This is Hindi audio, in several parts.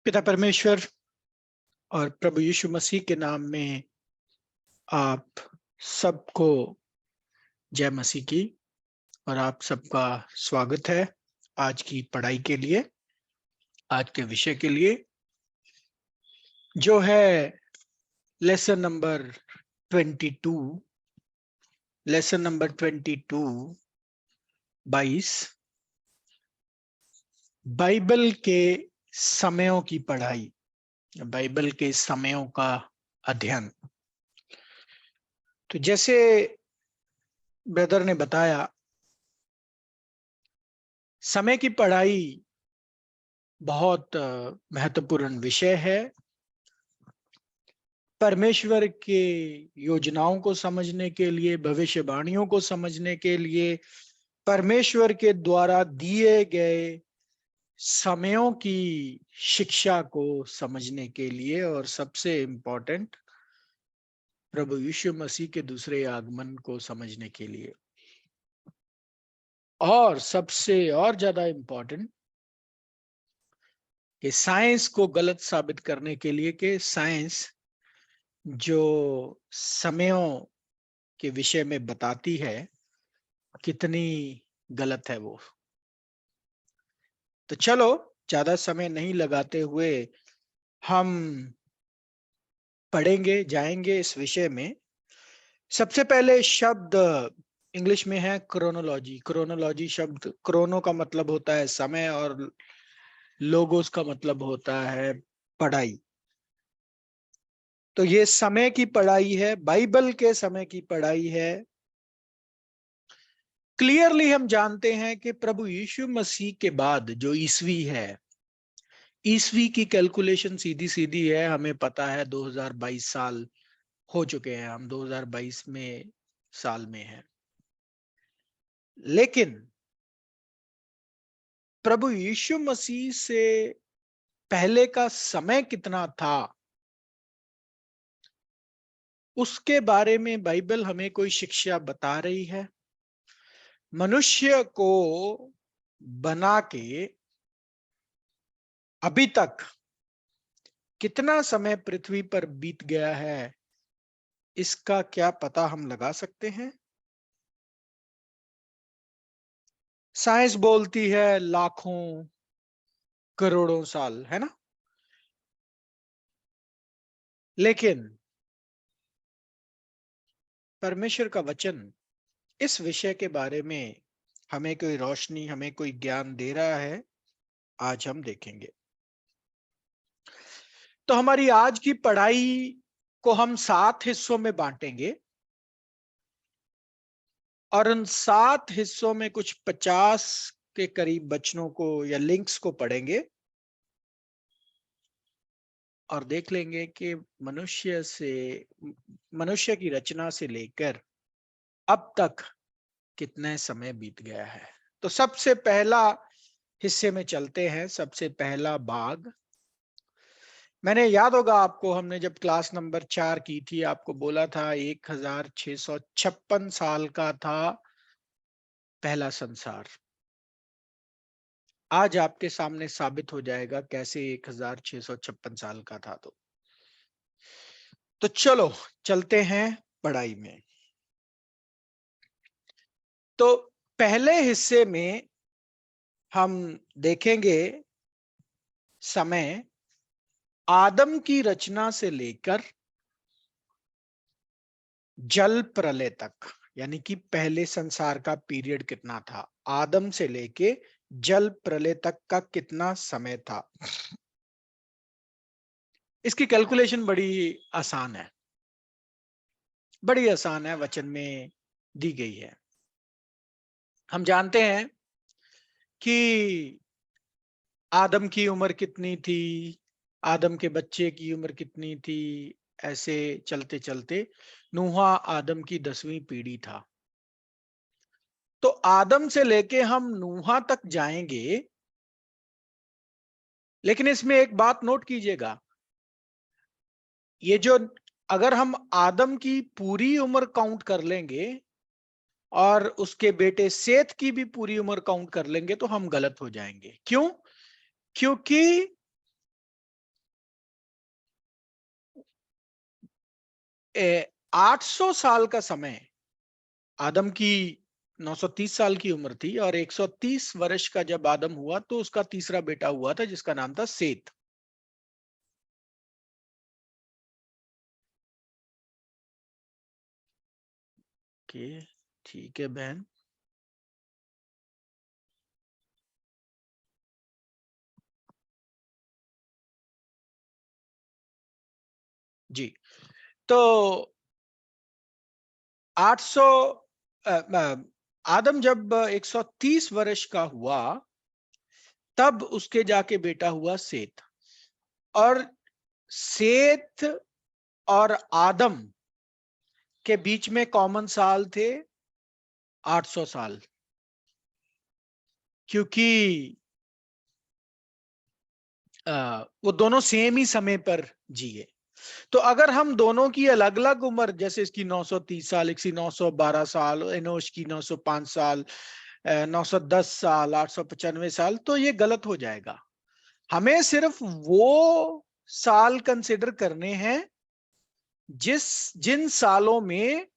पिता परमेश्वर और प्रभु यीशु मसीह के नाम में आप सबको जय मसीह की। और आप सबका स्वागत है आज की पढ़ाई के लिए, आज के विषय के लिए जो है lesson number 22। Lesson number 22 Bible के समयों की पढ़ाई, बाइबल के समयों का अध्ययन। तो जैसे ब्रदर ने बताया, समय की पढ़ाई बहुत महत्वपूर्ण विषय है। परमेश्वर के योजनाओं को समझने के लिए, भविष्यवाणियों को समझने के लिए, परमेश्वर के द्वारा दिए गए समयों की शिक्षा को समझने के लिए, और सबसे इम्पोर्टेंट प्रभु यीशु मसीह के दूसरे आगमन को समझने के लिए, और सबसे और ज्यादा इम्पोर्टेंट कि साइंस को गलत साबित करने के लिए, कि साइंस जो समयों के विषय में बताती है कितनी गलत है वो। तो चलो ज्यादा समय नहीं लगाते हुए हम पढ़ेंगे, जाएंगे इस विषय में। सबसे पहले शब्द इंग्लिश में है क्रोनोलॉजी। क्रोनोलॉजी शब्द, क्रोनो का मतलब होता है समय और लोगोस का मतलब होता है पढ़ाई। तो ये समय की पढ़ाई है, बाइबल के समय की पढ़ाई है। क्लियरली हम जानते हैं कि प्रभु यीशु मसीह के बाद जो ईसवी है, ईसवी की कैलकुलेशन सीधी सीधी है। हमें पता है 2022 साल हो चुके हैं, हम 2022 में साल में हैं। लेकिन प्रभु यीशु मसीह से पहले का समय कितना था, उसके बारे में बाइबल हमें कोई शिक्षा बता रही है। मनुष्य को बना के अभी तक कितना समय पृथ्वी पर बीत गया है, इसका क्या पता हम लगा सकते हैं? साइंस बोलती है लाखों करोड़ों साल, है ना। लेकिन परमेश्वर का वचन इस विषय के बारे में हमें कोई रोशनी, हमें कोई ज्ञान दे रहा है, आज हम देखेंगे। तो हमारी आज की पढ़ाई को हम 7 हिस्सों में बांटेंगे, और उन 7 हिस्सों में कुछ 50 के करीब वचनों को या लिंक्स को पढ़ेंगे, और देख लेंगे कि मनुष्य की रचना से लेकर अब तक कितने समय बीत गया है। तो सबसे पहला हिस्से में चलते हैं, सबसे पहला भाग। मैंने, याद होगा आपको, हमने जब क्लास नंबर 4 की थी, आपको बोला था 1656 साल का था पहला संसार। आज आपके सामने साबित हो जाएगा कैसे 1656 साल का था। तो चलो चलते हैं पढ़ाई में। तो पहले हिस्से में हम देखेंगे समय आदम की रचना से लेकर जल प्रलय तक, यानी कि पहले संसार का पीरियड कितना था, आदम से लेके जल प्रलय तक का कितना समय था। इसकी कैलकुलेशन बड़ी आसान है, बड़ी आसान है, वचन में दी गई है। हम जानते हैं कि आदम की उम्र कितनी थी, आदम के बच्चे की उम्र कितनी थी, ऐसे चलते चलते नूहा आदम की 10वीं पीढ़ी था। तो आदम से लेके हम नूहा तक जाएंगे, लेकिन इसमें एक बात नोट कीजिएगा, ये जो, अगर हम आदम की पूरी उम्र काउंट कर लेंगे और उसके बेटे सेत की भी पूरी उम्र काउंट कर लेंगे तो हम गलत हो जाएंगे। क्यों? क्योंकि 800 साल का समय, आदम की 930 साल की उम्र थी और 130 वर्ष का जब आदम हुआ तो उसका तीसरा बेटा हुआ था जिसका नाम था सेत। ओके, ठीक है बहन। जी, तो 800 आदम जब 130 वर्ष का हुआ तब उसके जाके बेटा हुआ सेत। और सेत और आदम के बीच में कॉमन साल थे 800 साल, क्योंकि वो दोनों सेम ही समय पर जिए। तो अगर हम दोनों की अलग अलग उम्र, जैसे इसकी 930 साल, इसकी 912 साल, एनोश की 905 साल, 910 साल, 895 साल, तो ये गलत हो जाएगा। हमें सिर्फ वो साल कंसिडर करने हैं जिन सालों में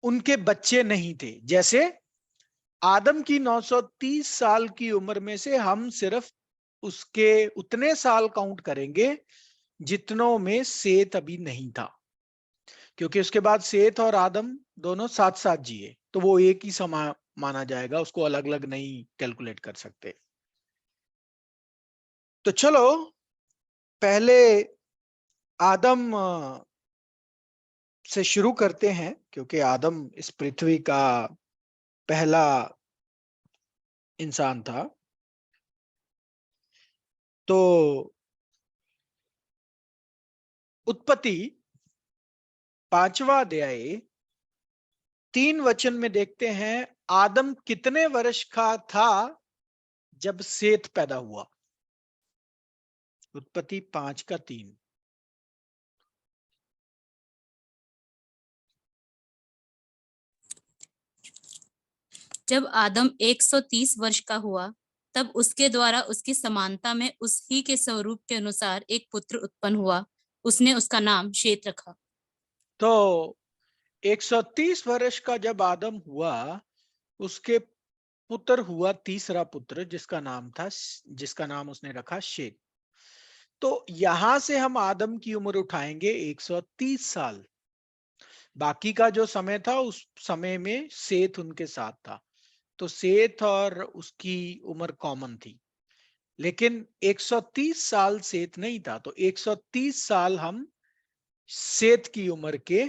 उनके बच्चे नहीं थे। जैसे आदम की 930 साल की उम्र में से हम सिर्फ उसके उतने साल काउंट करेंगे जितनों में सेत अभी नहीं था, क्योंकि उसके बाद सेत और आदम दोनों साथ साथ जिए, तो वो एक ही समा माना जाएगा, उसको अलग अलग नहीं कैलकुलेट कर सकते। तो चलो पहले आदम से शुरू करते हैं, क्योंकि आदम इस पृथ्वी का पहला इंसान था। तो उत्पत्ति 5वां अध्याय 3 वचन में देखते हैं, आदम कितने वर्ष का था जब सेत पैदा हुआ। उत्पत्ति 5 का 3। जब आदम 130 वर्ष का हुआ तब उसके द्वारा उसकी समानता में उसी के स्वरूप के अनुसार एक पुत्र उत्पन्न हुआ। उसने उसका नाम शेत रखा। तो 130 वर्ष का जब आदम हुआ, उसके पुत्र हुआ तीसरा पुत्र जिसका नाम उसने रखा शेत। तो यहां से हम आदम की उम्र उठाएंगे 130 साल। बाकी का जो समय था उस समय में सेत उनके साथ था, तो सेत और उसकी उम्र कॉमन थी। लेकिन 130 साल सेत नहीं था, तो 130 साल हम सेत की उम्र के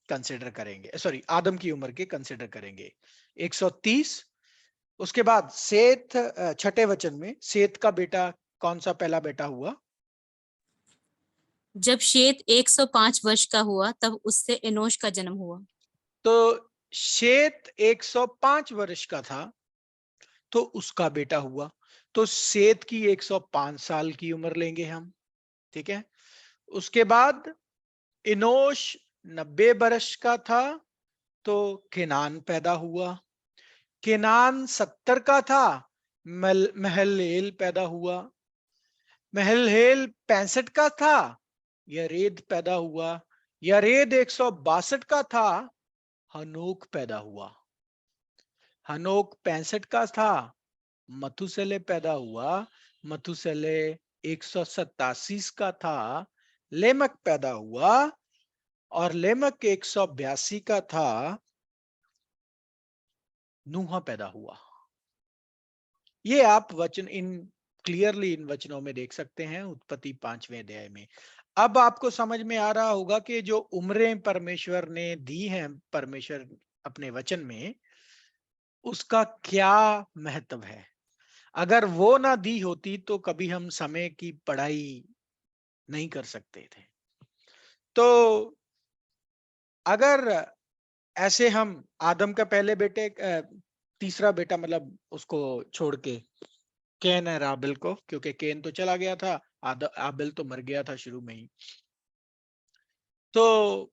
कंसिडर करेंगे, सॉरी आदम की उम्र के कंसिडर करेंगे 130। उसके बाद सेत, छठे वचन में सेत का बेटा कौन सा पहला बेटा हुआ? जब शेत 105 वर्ष का हुआ तब उससे एनोश का जन्म हुआ। तो शेत 105 वर्ष का था तो उसका बेटा हुआ। तो सेत की 105 साल की उम्र लेंगे हम, ठीक है। उसके बाद इनोश 90 वर्ष का था तो केनान पैदा हुआ। केनान 70 का था, महललेल पैदा हुआ। महललेल 65 का था, यरेद पैदा हुआ। यरेद 162 का था, हनोक पैदा हुआ। हनोक 65 का था, मथुसेले पैदा हुआ। मथुसेले 187 का था, लेमक पैदा हुआ। और लेमक 182 का था, नूहा पैदा हुआ। ये आप वचन क्लियरली इन वचनों में देख सकते हैं, उत्पत्ति 5वें अध्याय में। अब आपको समझ में आ रहा होगा कि जो उम्रें परमेश्वर ने दी हैं, परमेश्वर अपने वचन में, उसका क्या महत्व है। अगर वो ना दी होती तो कभी हम समय की पढ़ाई नहीं कर सकते थे। तो अगर ऐसे हम आदम का पहले बेटे, तीसरा बेटा मतलब उसको छोड़ के, केन है आबिल को, क्योंकि केन तो चला गया था, आबिल तो मर गया था शुरू में ही। तो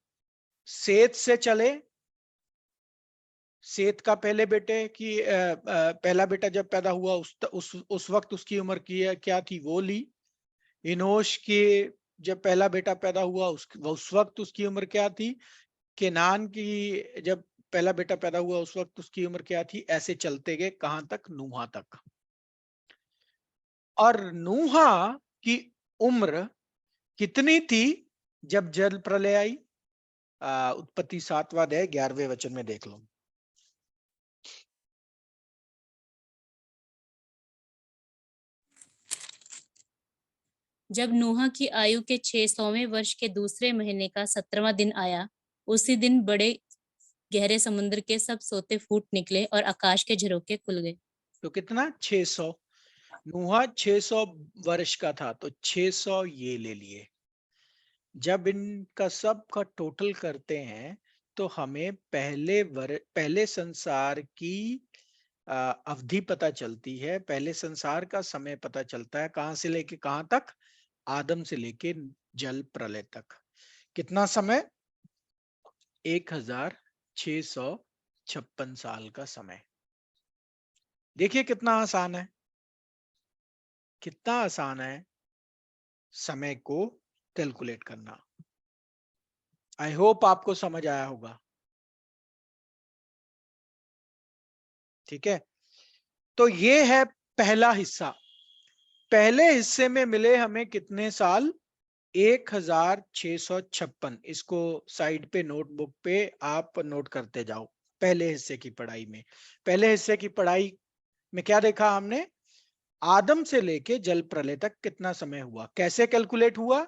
सेत से चले, सेत का पहले बेटे की पहला बेटा जब पैदा हुआ उस वक्त उसकी उम्र क्या थी वो ली। इनोश के जब पहला बेटा पैदा हुआ उस वक्त उसकी उम्र क्या थी, केनान की जब पहला बेटा पैदा हुआ उस वक्त उसकी उम्र क्या थी, ऐसे चलते गए कहां तक, नूहा तक। और नूहा की उम्र कितनी थी जब जल प्रलय आई? उत्पत्ति 7वां अध्याय 11वें वचन में देख लो। जब नूह की आयु के 600वें वर्ष के दूसरे महीने का 17वां दिन आया, उसी दिन बड़े गहरे समुद्र के सब सोते फूट निकले और आकाश के झरोखे खुल गए। तो कितना, 600। नूहा 600 वर्ष का था, तो 600 ये ले लिए। जब इनका सब का टोटल करते हैं तो हमें पहले संसार की अवधि पता चलती है, पहले संसार का समय पता चलता है। कहां से लेके कहां तक? आदम से लेके जल प्रलय तक। कितना समय? 1656 साल का समय। देखिए कितना आसान है, कितना आसान है समय को कैलकुलेट करना। आई होप आपको समझ आया होगा। ठीक है, तो ये है पहला हिस्सा। पहले हिस्से में मिले हमें कितने साल? 1656। इसको साइड पे नोटबुक पे आप नोट करते जाओ। पहले हिस्से की पढ़ाई में, पहले हिस्से की पढ़ाई में क्या देखा हमने? आदम से लेके जल प्रलय तक कितना समय हुआ, कैसे कैलकुलेट हुआ।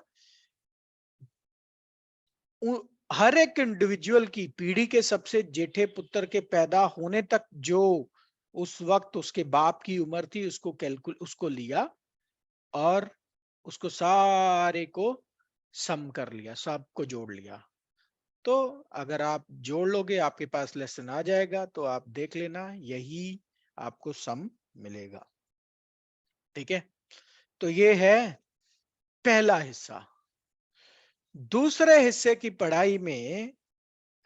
हर एक इंडिविजुअल की पीढ़ी के सबसे जेठे पुत्र के पैदा होने तक जो उस वक्त उसके बाप की उम्र थी, उसको लिया और उसको सारे को सम कर लिया, सबको जोड़ लिया। तो अगर आप जोड़ लोगे आपके पास लेसन आ जाएगा, तो आप देख लेना, यही आपको सम मिलेगा। ठीक है, तो ये है पहला हिस्सा। दूसरे हिस्से की पढ़ाई में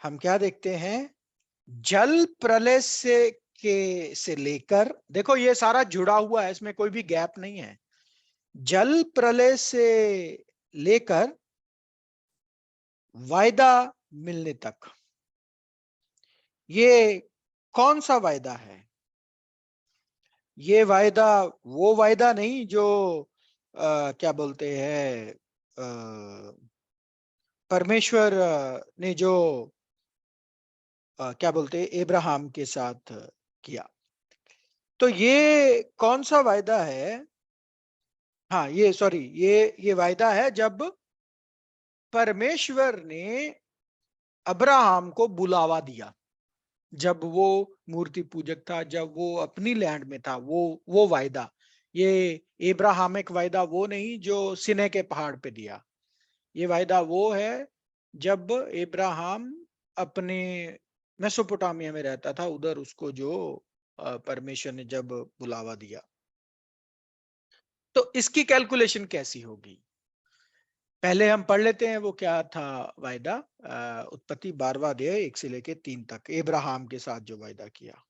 हम क्या देखते हैं? जल प्रलय से लेकर, देखो ये सारा जुड़ा हुआ है, इसमें कोई भी गैप नहीं है। जल प्रलय से लेकर वायदा मिलने तक, ये कौन सा वायदा है? ये वायदा वो वायदा नहीं जो क्या बोलते हैं, परमेश्वर ने जो क्या बोलते हैं, अब्राहम के साथ किया। तो ये कौन सा वायदा है? हाँ, ये सॉरी, ये वायदा है जब परमेश्वर ने अब्राहम को बुलावा दिया, जब वो मूर्ति पूजक था, जब वो अपनी लैंड में था, वो वायदा। ये इब्राहिमिक वायदा वो नहीं जो सिने के पहाड़ पे दिया। ये वायदा वो है जब इब्राहिम अपने मेसोपोटामिया में रहता था, उधर उसको जो परमेश्वर ने जब बुलावा दिया। तो इसकी कैलकुलेशन कैसी होगी? पहले हम पढ़ लेते हैं वो क्या था वायदा। उत्पत्ति 12वां अध्याय 1 से लेके 3 तक, इब्राहिम के साथ जो वायदा किया।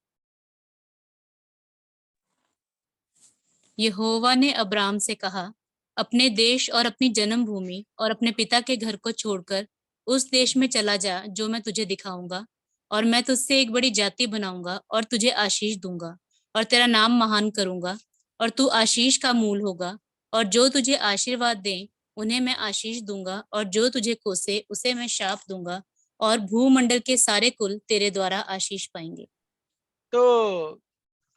यहोवा ने अब्राम से कहा, अपने देश और अपनी जन्मभूमि और अपने पिता के घर को छोड़कर उस देश में चला जा जो मैं तुझे दिखाऊंगा, और मैं तुझसे एक बड़ी जाति बनाऊंगा और तुझे आशीष दूंगा और तेरा नाम महान करूंगा और तू आशीष का मूल होगा, और जो तुझे आशीर्वाद दें उन्हें मैं आशीष दूंगा, और जो तुझे कोसे उसे मैं शाप दूंगा, और भूमंडल के सारे कुल तेरे द्वारा आशीष पाएंगे। तो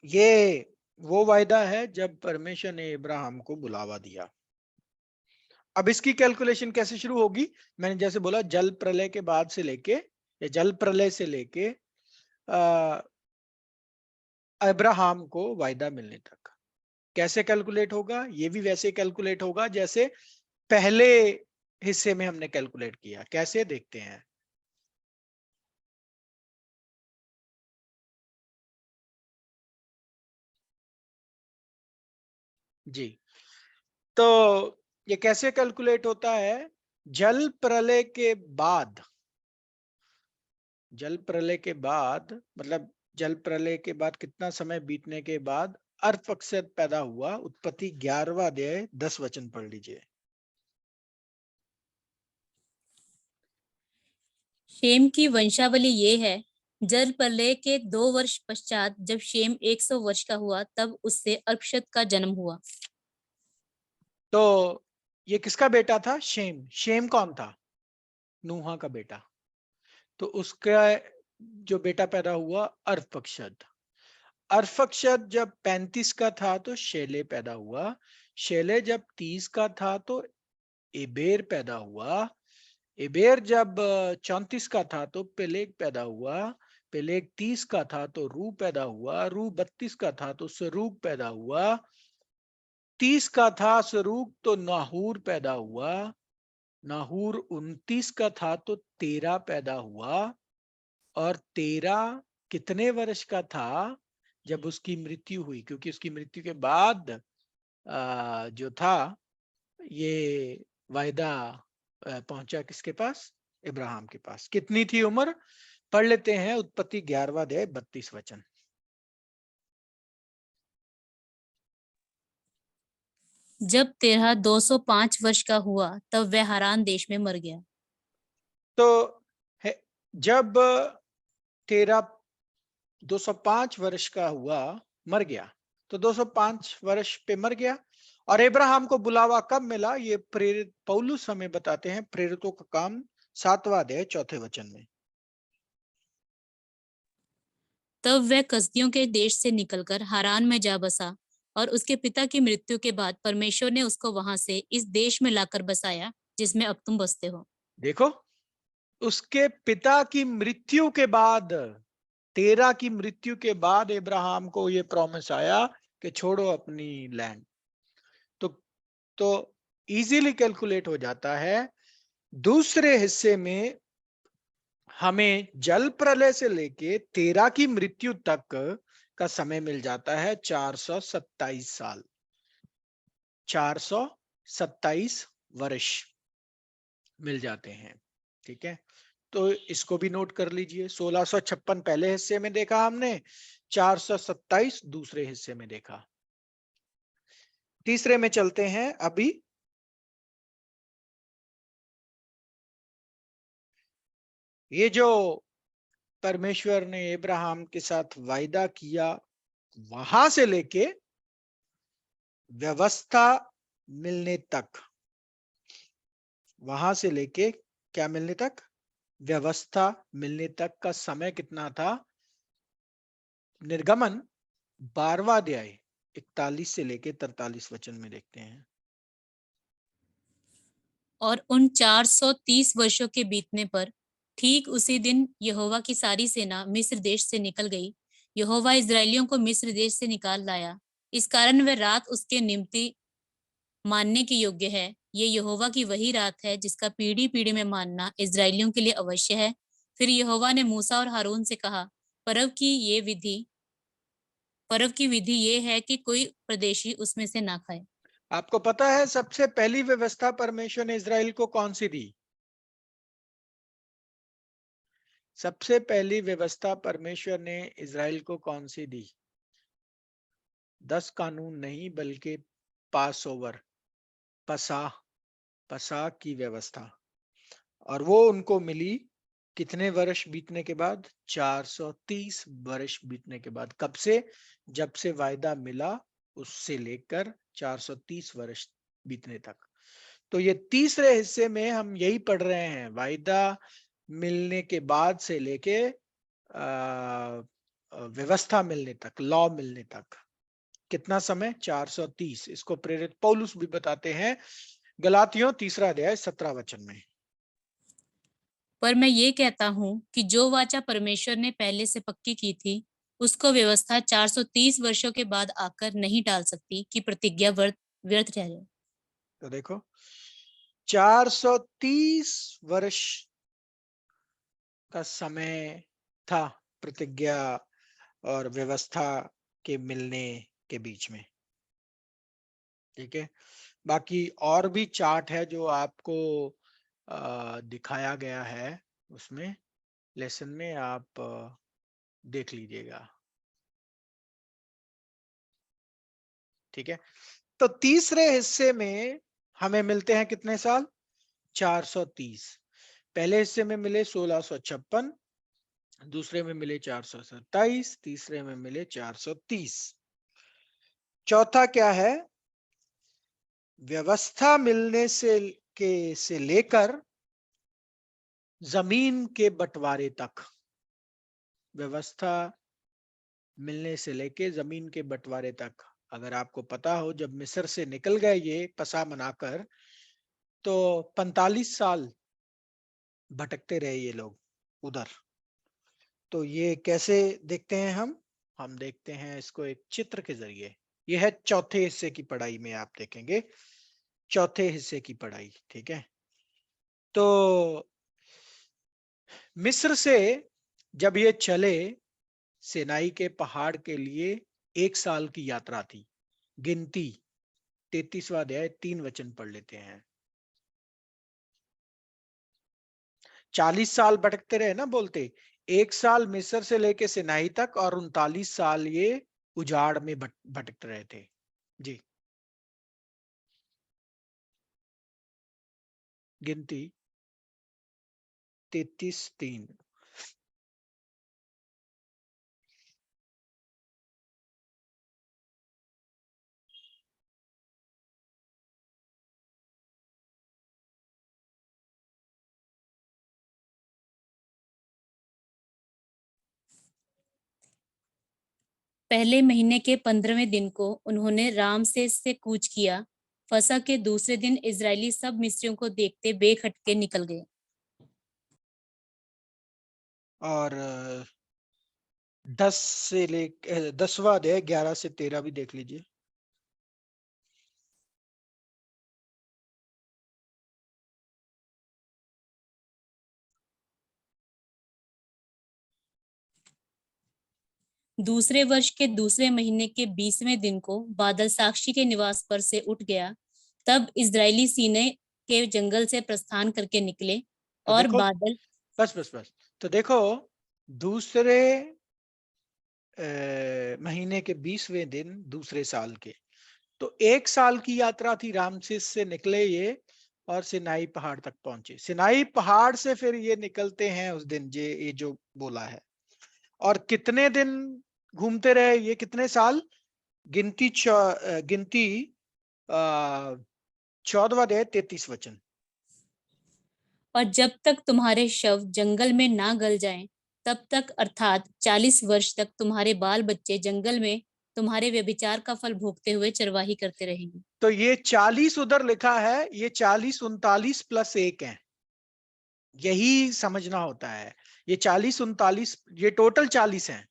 ये वो वायदा है जब परमेश्वर ने इब्राहिम को बुलावा दिया। अब इसकी कैलकुलेशन कैसे शुरू होगी? मैंने जैसे बोला, जल प्रलय के बाद से लेके, या जल प्रलय से लेके अब्राहम को वायदा मिलने तक कैसे कैलकुलेट होगा? ये भी वैसे कैलकुलेट होगा जैसे पहले हिस्से में हमने कैलकुलेट किया। कैसे, देखते हैं। जी, तो ये कैसे कैलकुलेट होता है? जल प्रलय के बाद, जल प्रलय के बाद मतलब जल प्रलय के बाद कितना समय बीतने के बाद अर्पक्षद पैदा हुआ। उत्पत्ति 11वां अध्याय 10 वचन पढ़ लीजिए। शेम की वंशावली ये है, जल प्रलय के 2 वर्ष पश्चात जब शेम 100 वर्ष का हुआ तब उससे अर्पक्षद का जन्म हुआ। तो ये किसका बेटा था? शेम। शेम कौन था? नूहा का बेटा। तो उसका जो बेटा पैदा हुआ अर्पक्षद। अर्पक्षद जब 35 का था तो शेले पैदा हुआ। शेले जब 30 का था तो एबेर पैदा हुआ। एबेर जब 34 का था तो पेलेग पैदा हुआ। पेलेग 30 का था तो रू पैदा हुआ। रू 32 का था तो सरूग पैदा हुआ। 30 का था सरूग तो नाहूर पैदा हुआ। नाहूर 29 का था तो तेरा पैदा हुआ। और तेरा कितने वर्ष का था जब उसकी मृत्यु हुई? क्योंकि उसकी मृत्यु के बाद जो था ये वायदा पहुंचा किसके पास? इब्राहिम के पास। कितनी थी उम्र? पढ़ लेते हैं उत्पत्ति 11वां अध्याय 32 वचन। जब तेरह 205 वर्ष का हुआ तब वह हारान देश में मर गया। तो जब तेरा 205 वर्ष का हुआ मर गया, तो 205 वर्ष पे मर गया। और इब्राहिम को बुलावा कब मिला? ये प्रेरित पौलुस हमें बताते हैं, प्रेरितों का काम 7वां अध्याय 4थे वचन में। तब वह कसदियों के देश से निकलकर हारान में जा बसा और उसके पिता की मृत्यु के बाद परमेश्वर ने उसको वहां से इस देश में लाकर बसाया जिसमें अब तुम बसते हो। देखो, उसके पिता की मृत्यु के बाद, तेरा की मृत्यु के बाद इब्राहिम को ये प्रॉमिस आया कि छोड़ो अपनी लैंड। तो तो इजीली कैलकुलेट हो जाता है। दूसरे हिस्से में हमें जल प्रलय से लेके तेरा की मृत्यु तक का समय मिल जाता है 427 साल, 427 वर्ष मिल जाते हैं। ठीक है, तो इसको भी नोट कर लीजिए। 1656 पहले हिस्से में देखा हमने, 427 दूसरे हिस्से में देखा। तीसरे में चलते हैं अभी। ये जो परमेश्वर ने इब्राहिम के साथ वायदा किया, वहां से लेके व्यवस्था मिलने तक, वहां से लेके क्या मिलने तक? व्यवस्था मिलने तक का समय कितना था? निर्गमन 12वां अध्याय 41 से लेके 43 वचन में देखते हैं। और उन 430 वर्षों के बीतने पर ठीक उसी दिन यहोवा की सारी सेना मिस्र देश से निकल गई। यहोवा इजरायलियों को मिस्र देश से निकाल लाया, इस कारण वह रात उसके निमित्त मानने के योग्य है। ये यहोवा की वही रात है जिसका पीढ़ी पीढ़ी में मानना इजरायलियों के लिए अवश्य है। फिर यहोवा ने मूसा और हारून से कहा, पर्व की विधि ये है कि कोई प्रदेशी उसमें से ना खाए। आपको पता है सबसे पहली व्यवस्था परमेश्वर ने इजराइल को कौन सी दी? सबसे पहली व्यवस्था परमेश्वर ने इजराइल को कौन सी दी? 10 कानून नहीं, बल्कि पास ओवर, पसा पसा की व्यवस्था। और वो उनको मिली कितने वर्ष बीतने के बाद? 430 वर्ष बीतने के बाद। कब से? जब से वायदा मिला उससे लेकर 430 वर्ष बीतने तक। तो ये तीसरे हिस्से में हम यही पढ़ रहे हैं, वायदा मिलने के बाद से लेके व्यवस्था मिलने तक, लॉ मिलने तक कितना समय? 430। इसको प्रेरित पौलुस भी बताते हैं गलातियों 3 अध्याय 17 वचन में। पर मैं ये कहता हूँ कि जो वाचा परमेश्वर ने पहले से पक्की की थी, उसको व्यवस्था 430 वर्षों के बाद आकर नहीं टाल सकती कि प्रतिज्ञा व्यर्थ ठहरे। तो देखो, 430 वर्ष का समय था प्रतिज्ञा और व्यवस्था के मिलने के बीच में। ठीक है, बाकी और भी चार्ट है जो आपको दिखाया गया है उसमें, लेसन में आप देख लीजिएगा। ठीक है, तो तीसरे हिस्से में हमें मिलते हैं कितने साल? 430। पहले हिस्से में मिले 1656, दूसरे में मिले 427, तीसरे में मिले 430। चौथा क्या है? व्यवस्था मिलने से लेकर जमीन के बंटवारे तक। व्यवस्था मिलने से लेके जमीन के बंटवारे तक। अगर आपको पता हो, जब मिस्र से निकल गए ये पसा बनाकर, तो 45 साल भटकते रहे ये लोग उधर। तो ये कैसे देखते हैं हम देखते हैं इसको एक चित्र के जरिए। ये है चौथे हिस्से की पढ़ाई में, आप देखेंगे चौथे हिस्से की पढ़ाई, ठीक है। तो मिस्र से जब ये चले, सिनाई के पहाड़ के लिए 1 साल की यात्रा थी। गिनती 33वां अध्याय 3 वचन पढ़ लेते हैं। 40 साल भटकते रहे ना, बोलते 1 साल मिस्र से लेके सिनाई तक, और 39 साल ये उजाड़ में भटकते रहे थे जी। गिनती 33:3। पहले महीने के 15वें दिन को उन्होंने रामसेस से कूच किया। फसह के दूसरे दिन इजरायली सब मिस्रियों को देखते बेखटके निकल गए। और 10वां अध्याय 11 से 13 भी देख लीजिए। दूसरे वर्ष के दूसरे महीने के 20वें दिन को बादल साक्षी के निवास पर से उठ गया। तब इजरायली सीने के जंगल से प्रस्थान करके निकले तो और देखो, बादल। बस तो देखो, दूसरे महीने के 20वें दिन दूसरे साल के, तो 1 साल की यात्रा थी। रामसेस से निकले ये और सिनाई पहाड़ तक पहुंचे। सिनाई पहाड़ से फिर ये निकलते हैं उस दिन, ये जो बोला है। और कितने दिन घूमते रहे ये, कितने साल? गिनती 14वां अध्याय 33 वचन। और जब तक तुम्हारे शव जंगल में ना गल जाएं, तब तक अर्थात 40 वर्ष तक तुम्हारे बाल बच्चे जंगल में तुम्हारे व्यभिचार का फल भोगते हुए चरवाही करते रहेंगे। तो ये 40 उधर लिखा है, ये 40 39 प्लस 1 है, यही समझना होता है। ये 40 39, ये टोटल 40 है।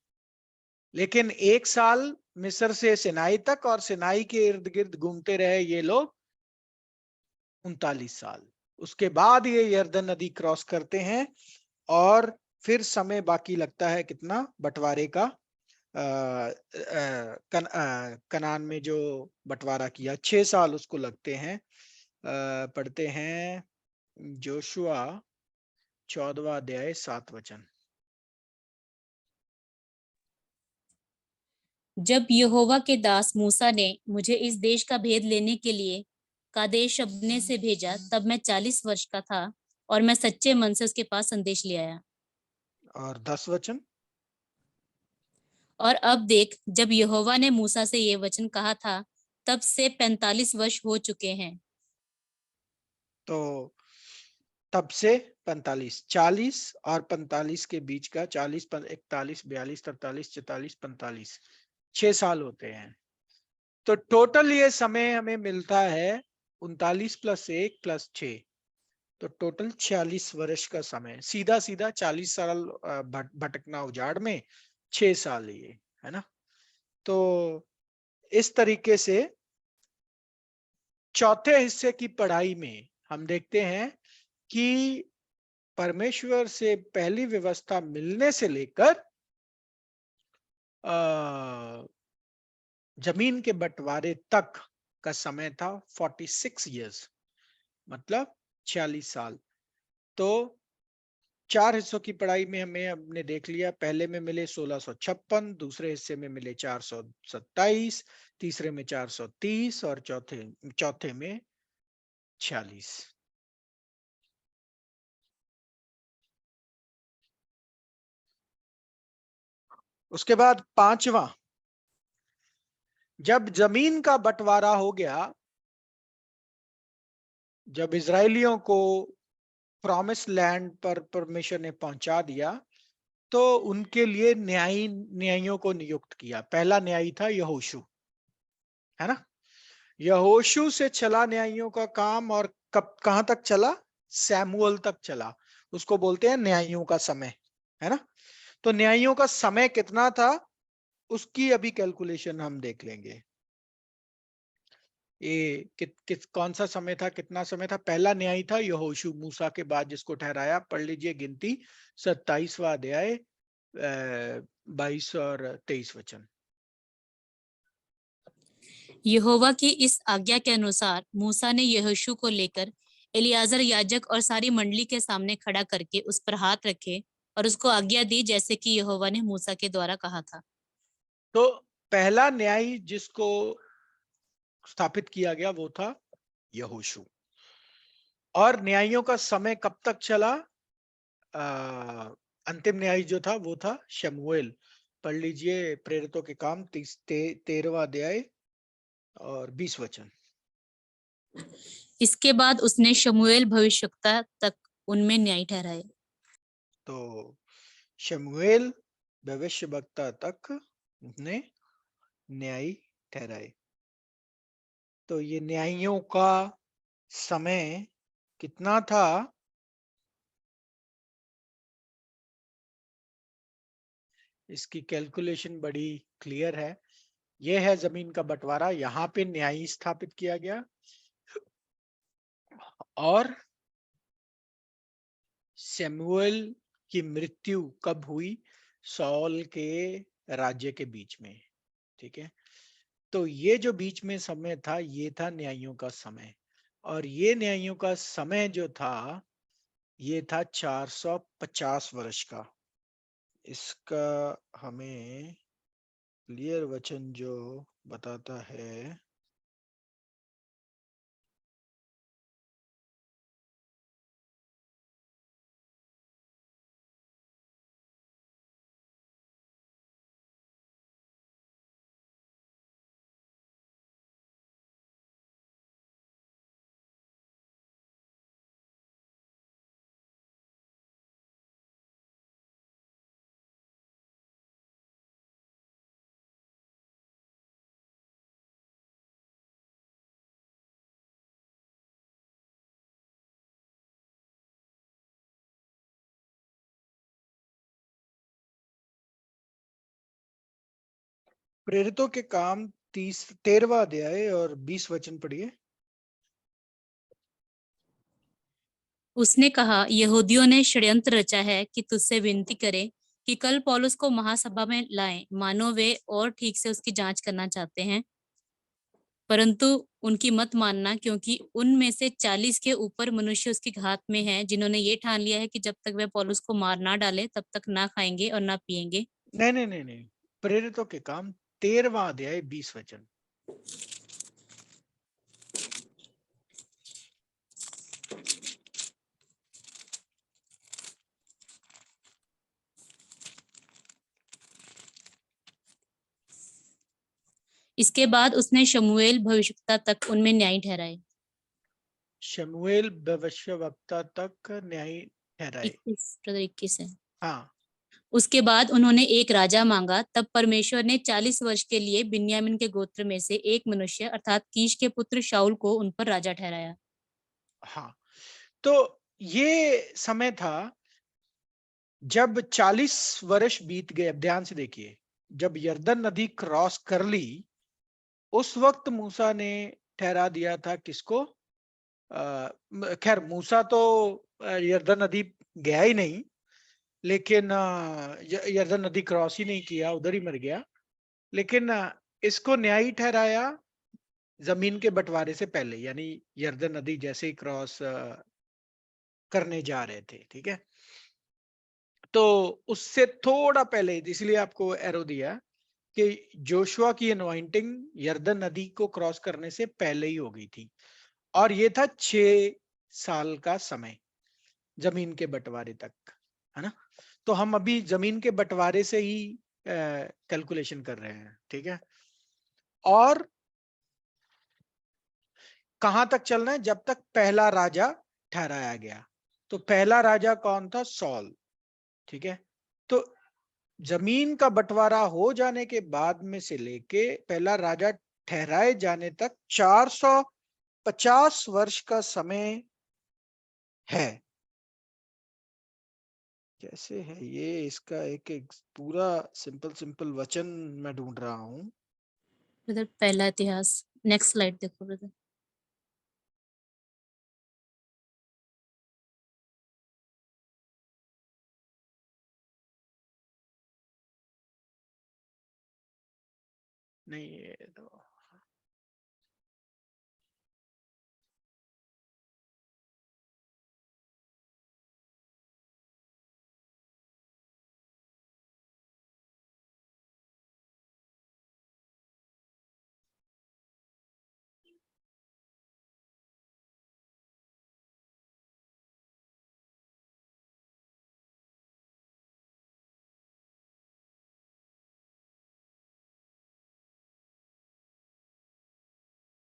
लेकिन 1 साल मिस्र से सिनाई तक, और सिनाई के इर्द गिर्द घूमते रहे ये लोग 39 साल। उसके बाद ये यर्दन नदी क्रॉस करते हैं, और फिर समय बाकी लगता है कितना बंटवारे का। कनान में जो बंटवारा किया, 6 साल उसको लगते हैं। पढ़ते हैं जोशुआ 14वां अध्याय 7 वचन। जब यहोवा के दास मूसा ने मुझे इस देश का भेद लेने के लिए कादेश अब्ने से भेजा, तब मैं 40 वर्ष का था और मैं सच्चे मन से उसके पास संदेश ले आया। और 10 वचन। और अब देख, जब यहोवा ने मूसा से ये वचन कहा था, तब से 45 वर्ष हो चुके हैं। तो तब से 45, 40 और 45 के बीच का 40, 41, 42, 43, 44, 45, 6 साल होते हैं। तो टोटल ये समय हमें मिलता है 39 + 1 + 6, तो टोटल 46 वर्ष का समय। सीधा सीधा 40 साल भटकना उजाड़ में, 6 साल ये, है ना। तो इस तरीके से चौथे हिस्से की पढ़ाई में हम देखते हैं कि परमेश्वर से पहली व्यवस्था मिलने से लेकर जमीन के बंटवारे तक का समय था 46 इयर्स, मतलब 46 साल। तो 4 हिस्सों की पढ़ाई में हमने देख लिया। पहले में मिले 1656, दूसरे हिस्से में मिले 427, तीसरे में 430, और चौथे में 46। उसके बाद पांचवा, जब जमीन का बंटवारा हो गया, जब इजरायलियों को प्रॉमिस लैंड पर परमेश्वर ने पहुंचा दिया, तो उनके लिए न्यायियों को नियुक्त किया। पहला न्यायी था यहोशू, है ना। यहोशू से चला न्यायियों का काम, और कब कहां तक चला? सैमुअल तक चला। उसको बोलते हैं न्यायियों का समय, है ना। तो न्यायियों का समय कितना था, उसकी अभी कैलकुलेशन हम देख लेंगे। ये कौन सा समय था, कितना समय था? पहला न्यायी था यहोशू, मूसा के बाद जिसको ठहराया। पढ़ लीजिए गिनती 27वां अध्याय 22 और 23 वचन। यहोवा की इस आज्ञा के अनुसार मूसा ने यहोशू को लेकर एलियाजर याजक और सारी मंडली के सामने खड़ा करके उस पर हाथ रखे और उसको आज्ञा दी, जैसे कि यहोवा ने मूसा के द्वारा कहा था। तो पहला न्यायी जिसको स्थापित किया गया वो था यहोशू। और न्यायियों का समय कब तक चला? अंतिम न्यायी जो था वो था शमूएल। पढ़ लीजिए प्रेरितों के काम 13वां अध्याय और 20 वचन। इसके बाद उसने शमूएल भविष्यवक्ता तक उनमें न्याय ठहराए। तो शमूएल भविष्यवक्ता तक उसने न्यायी ठहराए। तो ये न्यायियों का समय कितना था? इसकी कैलकुलेशन बड़ी क्लियर है। यह है जमीन का बंटवारा, यहाँ पे न्यायी स्थापित किया गया, और सैमुअल की मृत्यु कब हुई? सॉल के राज्य के बीच में, ठीक है। तो ये जो बीच में समय था, ये था न्यायियों का समय। और ये न्यायियों का समय जो था, ये था 450 वर्ष का। इसका हमें क्लियर वचन जो बताता है, प्रेरितों के काम 13वां अध्याय और 20 वचन पढ़िए। उसने कहा, यहूदियों ने षड्यंत्र रचा है कि तुझसे विनती करें कि कल पौलुस को महासभा में लाएं, मानो वे और ठीक से उसकी जांच करना चाहते हैं। परंतु उनकी मत मानना, क्योंकि उनमें से 40 के ऊपर मनुष्य उसकी घात में हैं, जिन्होंने ये ठान लिया है कि जब तक वे पौलुस को मार ना डाले तब तक ना खाएंगे और ना पिएंगे। नहीं नहीं नहीं नहीं, प्रेरितों के काम 13वां अध्याय 20 वचन। इसके बाद उसने शमूएल भविष्यवक्ता तक उनमें न्याय ठहराए। शमूएल भविष्यवक्ता तक न्याय ठहराए। 21 है। हाँ। उसके बाद उन्होंने एक राजा मांगा। तब परमेश्वर ने 40 वर्ष के लिए बिन्यामीन के गोत्र में से एक मनुष्य अर्थात कीश के पुत्र शाऊल को उन पर राजा ठहराया। हाँ, तो ये समय था जब 40 वर्ष बीत गए। अब ध्यान से देखिए, जब यरदन नदी क्रॉस कर ली, उस वक्त मूसा ने ठहरा दिया था किसको? खैर मूसा तो यरदन नदी गया ही नहीं, लेकिन यरदन नदी क्रॉस ही नहीं किया, उधर ही मर गया। लेकिन इसको न्यायी ठहराया जमीन के बंटवारे से पहले, यानी यरदन नदी जैसे ही क्रॉस करने जा रहे थे, ठीक है। तो उससे थोड़ा पहले, इसलिए आपको एरो दिया कि जोशुआ की अनॉइंटिंग यरदन नदी को क्रॉस करने से पहले ही हो गई थी। और ये था 6 साल का समय जमीन के बंटवारे तक, है ना। तो हम अभी जमीन के बंटवारे से ही कैलकुलेशन कर रहे हैं, ठीक है। और कहां तक चलना है? जब तक पहला राजा ठहराया गया। तो पहला राजा कौन था? सॉल, ठीक है। तो जमीन का बंटवारा हो जाने के बाद में से लेके पहला राजा ठहराए जाने तक 450 वर्ष का समय है। कैसे है ये? इसका एक पूरा सिंपल सिंपल वचन मैं ढूंढ रहा हूं। ब्रदर पहला इतिहास, नेक्स्ट स्लाइड देखो ब्रदर। नहीं, ये तो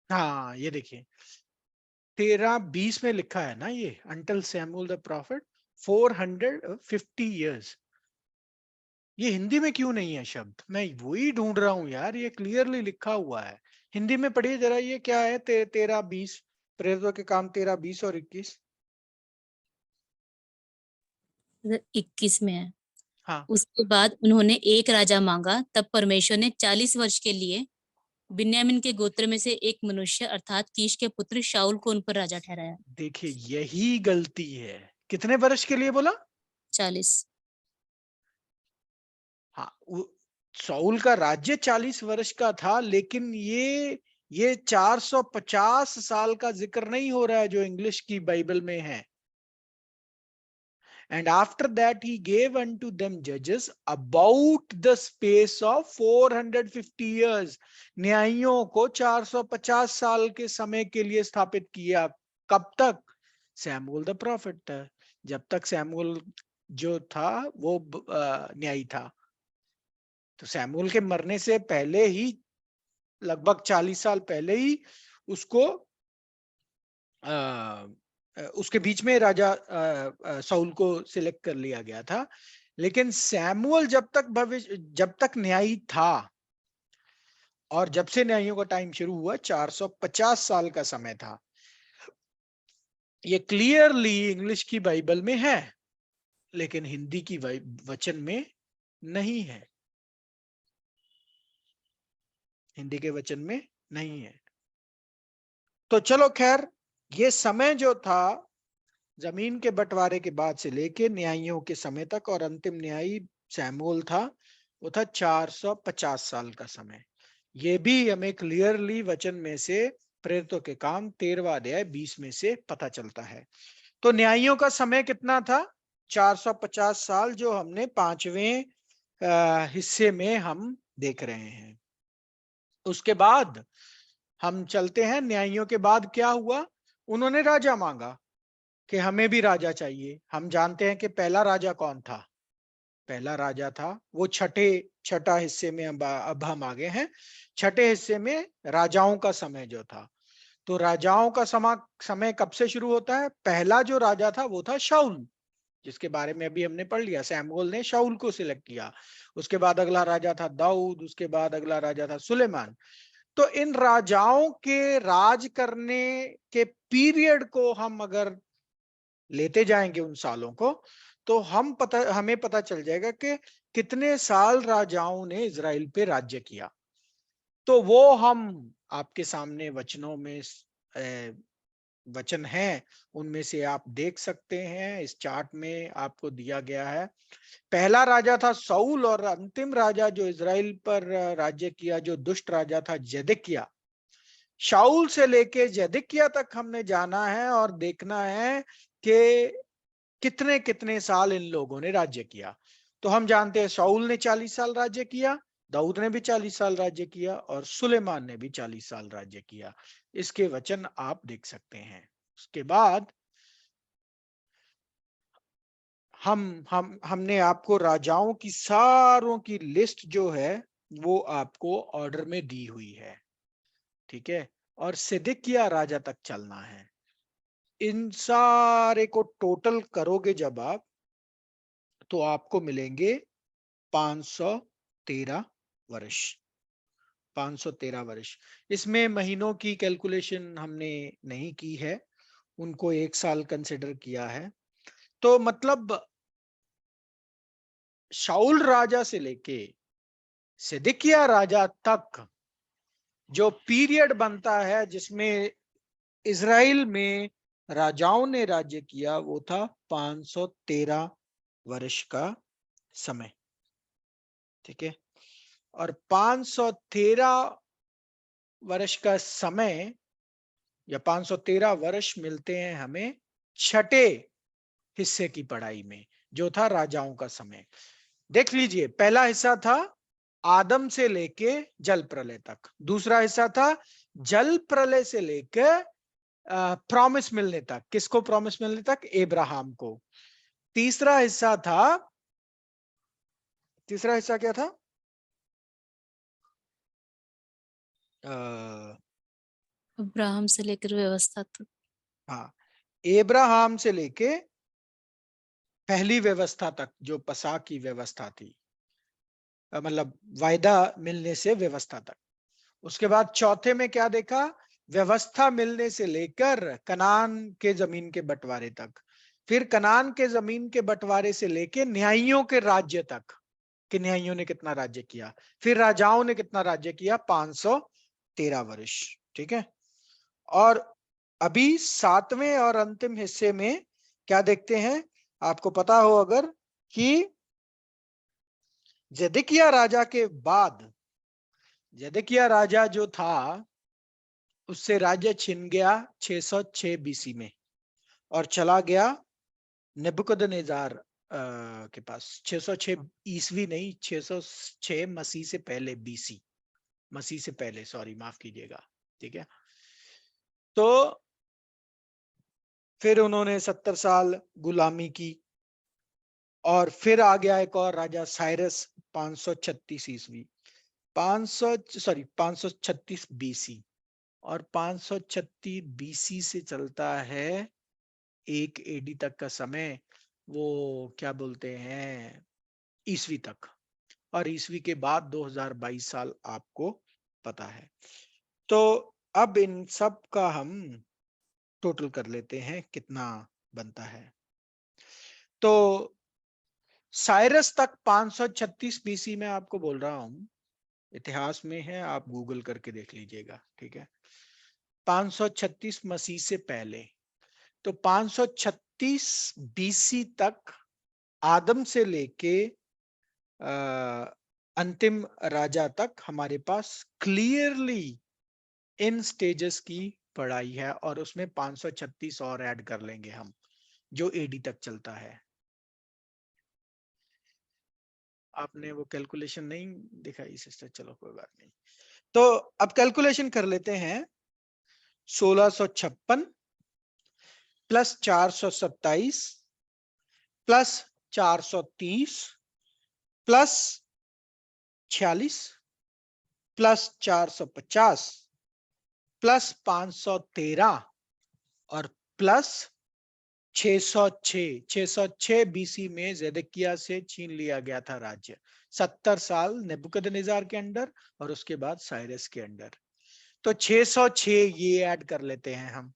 हाँ, ये देखिए 13:20 में लिखा है ना, ये until Samuel the profit 450 years। ये हिंदी में क्यों नहीं है शब्द? मैं वही ढूंढ रहा हूं यार, ये क्लियरली लिखा हुआ है। हिंदी में पढ़िए जरा, ये क्या है? 13:20, प्रेरितों के काम 13:20 और 21। ब्रदर 21 में है। हाँ, उसके बाद उन्होंने एक राजा मांगा, तब परमेश्वर ने 40 वर्ष के लिए बिन्यामीन के गोत्र में से एक मनुष्य अर्थात कीश के पुत्र शाऊल को उन पर राजा ठहराया। देखिए यही गलती है। कितने वर्ष के लिए बोला? 40। हाँ, साउल का राज्य 40 वर्ष का था, लेकिन ये 450 साल का जिक्र नहीं हो रहा है जो इंग्लिश की बाइबल में है। And after that he gave unto them judges about the space of 450 years। न्यायियों को 450 साल के समय के लिए स्थापित किया। कब तक? सैमुअल द प्रॉफिट था। जब तक सैमुअल जो था वो न्यायी था। तो सैमुअल के मरने से पहले ही, लगभग 40 साल पहले ही उसको उसके बीच में राजा साउल को सिलेक्ट कर लिया गया था। लेकिन सैमुअल जब तक न्यायी था, और जब से न्यायियों का टाइम शुरू हुआ 450 साल का समय था। ये क्लियरली इंग्लिश की बाइबल में है, लेकिन हिंदी की वचन में नहीं है। हिंदी के वचन में नहीं है। तो चलो खैर, ये समय जो था जमीन के बंटवारे के बाद से लेके न्यायियों के समय तक, और अंतिम न्यायी सैमुअल था, वो था 450 साल का समय। ये भी हमें क्लियरली वचन में से, प्रेरितों के काम 13वां अध्याय 20 में से पता चलता है। तो न्यायियों का समय कितना था? 450 साल, जो हमने 5वें हिस्से में हम देख रहे हैं। उसके बाद हम चलते हैं, न्यायियों के बाद क्या हुआ? उन्होंने राजा मांगा कि हमें भी राजा चाहिए। हम जानते हैं कि पहला राजा कौन था? पहला राजा था वो छठा हिस्से में अब हम आगे हैं। छठे हिस्से में राजाओं का समय जो था। तो राजाओं का समय कब से शुरू होता है? पहला जो राजा था वो था शाऊल, जिसके बारे में अभी हमने पढ़ लिया। सैमुअल ने शाऊल को सिलेक्ट किया। उसके बाद अगला राजा था दाऊद, उसके बाद अगला राजा था सुलेमान। तो इन राजाओं के राज करने के पीरियड को हम अगर लेते जाएंगे, उन सालों को, तो हमें पता चल जाएगा कि कितने साल राजाओं ने इजराइल पे राज्य किया। तो वो हम आपके सामने वचनों में वचन हैं, उनमें से आप देख सकते हैं। इस चार्ट में आपको दिया गया है। पहला राजा था साउल, और अंतिम राजा जो इजराइल पर राज्य किया, जो दुष्ट राजा था, जेदेकिया। शाऊल से लेके जेदेकिया तक हमने जाना है और देखना है कि कितने कितने साल इन लोगों ने राज्य किया। तो हम जानते हैं शाऊल ने 40 साल राज्य किया, दाऊद ने भी 40 साल राज्य किया, और सुलेमान ने भी 40 साल राज्य किया। इसके वचन आप देख सकते हैं। उसके बाद हमने आपको राजाओं की सारों की लिस्ट जो है वो आपको ऑर्डर में दी हुई है, ठीक है। और सिदकिय्याह राजा तक चलना है। इन सारे को टोटल करोगे जब आप, तो आपको मिलेंगे 513 वर्ष। 513 वर्ष। इसमें महीनों की कैलकुलेशन हमने नहीं की है, उनको एक साल कंसिडर किया है। तो मतलब शाऊल राजा से लेके सिदकिय्याह राजा तक जो पीरियड बनता है जिसमें इज़राइल में राजाओं ने राज्य किया, वो था 513 वर्ष का समय, ठीक है। और 513 वर्ष का समय या 513 वर्ष मिलते हैं हमें छठे हिस्से की पढ़ाई में, जो था राजाओं का समय। देख लीजिए, पहला हिस्सा था आदम से लेके जल प्रलय तक, दूसरा हिस्सा था जल प्रलय से लेके प्रॉमिस मिलने तक। किसको प्रॉमिस मिलने तक? एब्राहम को। तीसरा हिस्सा था, तीसरा हिस्सा क्या था? अब्राहम से लेकर व्यवस्था तक। हाँ, एब्राहम से लेके पहली व्यवस्था तक, जो पसा की व्यवस्था थी, मतलब वायदा मिलने से व्यवस्था तक। उसके बाद चौथे में क्या देखा? व्यवस्था मिलने से लेकर कनान के जमीन के बंटवारे तक, फिर कनान के जमीन के बंटवारे से लेके न्यायियों के राज्य तक, कि न्यायियों ने कितना राज्य किया, फिर राजाओं ने कितना राज्य किया, 513 वर्ष, ठीक है। और अभी सातवें और अंतिम हिस्से में क्या देखते हैं, आपको पता हो अगर, कि जेदकिय्याह राजा के बाद, जेदकिय्याह राजा जो था उससे राज्य छिन गया 606 बीसी में और चला गया नेबुकदनेजार के पास। 606 ईसवी नहीं, 606 मसीह से पहले, बीसी, मसीह से पहले, सॉरी माफ कीजिएगा, ठीक है। तो फिर उन्होंने 70 साल गुलामी की और फिर आ गया एक और राजा साइरस 536 ईस्वी, 536 बीसी। और 536 बीसी से चलता है 1 एडी तक का समय, वो क्या बोलते हैं, ईसवी तक। और ईसवी के बाद 2022 साल आपको पता है। तो अब इन सब का हम टोटल कर लेते हैं, कितना बनता है। तो साइरस तक 536 बीसी में आपको बोल रहा हूं, इतिहास में है, आप गूगल करके देख लीजिएगा, ठीक है। 536 मसीह से पहले, तो 536 बीसी तक आदम से लेके अंतिम राजा तक हमारे पास क्लियरली इन स्टेजेस की पढ़ाई है, और उसमें 536 और ऐड कर लेंगे हम, जो एडी तक चलता है। आपने वो कैलकुलेशन नहीं दिखाई सिस्टर, चलो कोई बात नहीं। तो अब कैलकुलेशन कर लेते हैं। 1656 plus 427 plus 430 plus 46 plus 450 plus 513 और प्लस 606। 606 बीसी में जेदकिय्याह से छीन लिया गया था राज्य। 70 साल नेबुकदनेजार के अंडर और उसके बाद साइरस के अंडर। तो 606 ये ऐड कर लेते हैं हम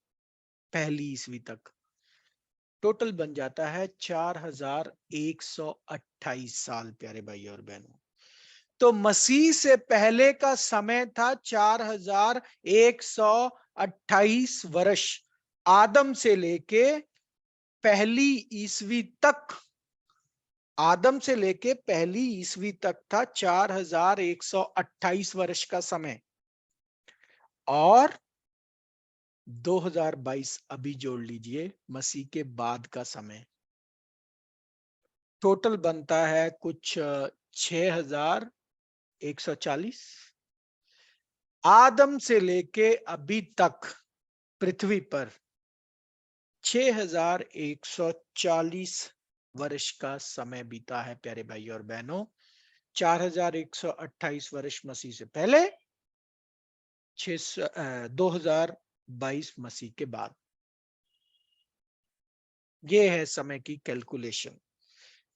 पहली ईस्वी तक, टोटल बन जाता है 4128 साल, प्यारे भाई और बहनों। तो मसीह से पहले का समय था 4128 वर्ष। आदम से लेके पहली ईस्वी तक, आदम से लेके पहली ईस्वी तक था 4128 वर्ष का समय। और 2022 अभी जोड़ लीजिए, मसीह के बाद का समय, टोटल बनता है कुछ 6140। आदम से लेके अभी तक पृथ्वी पर 6140 वर्ष का समय बीता है प्यारे भाई और बहनों। 4128 वर्ष मसीह से पहले, 2022 मसीह के बाद। ये है समय की कैलकुलेशन।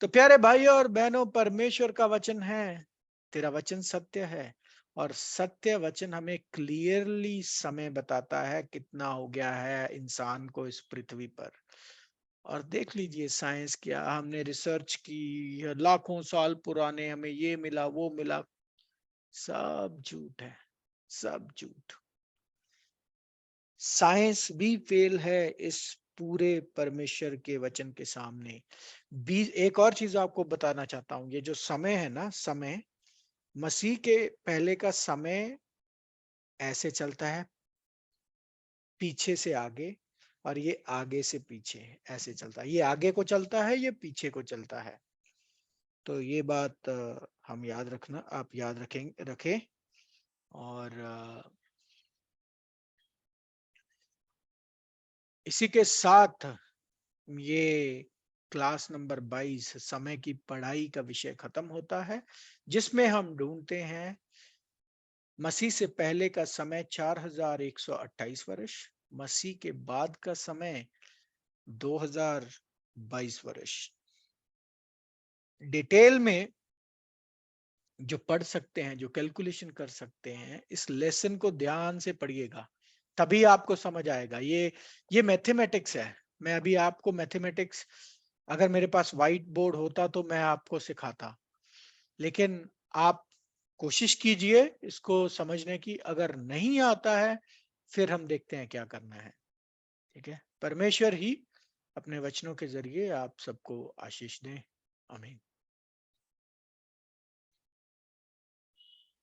तो प्यारे भाई और बहनों, परमेश्वर का वचन है, तेरा वचन सत्य है, और सत्य वचन हमें क्लियरली समय बताता है कितना हो गया है इंसान को इस पृथ्वी पर। और देख लीजिए साइंस क्या, हमने रिसर्च की, लाखों साल पुराने हमें ये मिला वो मिला, सब झूठ है, सब झूठ। साइंस भी फेल है इस पूरे परमेश्वर के वचन के सामने। एक और चीज आपको बताना चाहता हूं, ये जो समय है ना, समय मसीह के पहले का समय ऐसे चलता है, पीछे से आगे, और ये आगे से पीछे ऐसे चलता है। ये आगे को चलता है, ये पीछे को चलता है। तो ये बात हम याद रखना, आप याद रखें। और इसी के साथ ये क्लास नंबर 22 समय की पढ़ाई का विषय खत्म होता है, जिसमें हम ढूंढते हैं मसीह से पहले का समय 4128 वर्ष, मसीह के बाद का समय 2022 वर्ष। डिटेल में जो पढ़ सकते हैं, जो कैलकुलेशन कर सकते हैं, इस लेसन को ध्यान से पढ़िएगा, तभी आपको समझ आएगा। ये मैथमेटिक्स है। मैं अभी आपको मैथमेटिक्स, अगर मेरे पास व्हाइट बोर्ड होता तो मैं आपको सिखाता, लेकिन आप कोशिश कीजिए इसको समझने की। अगर नहीं आता है, फिर हम देखते हैं क्या करना है। ठीक है, परमेश्वर ही अपने वचनों के जरिए आप सबको आशीष दें। आमीन।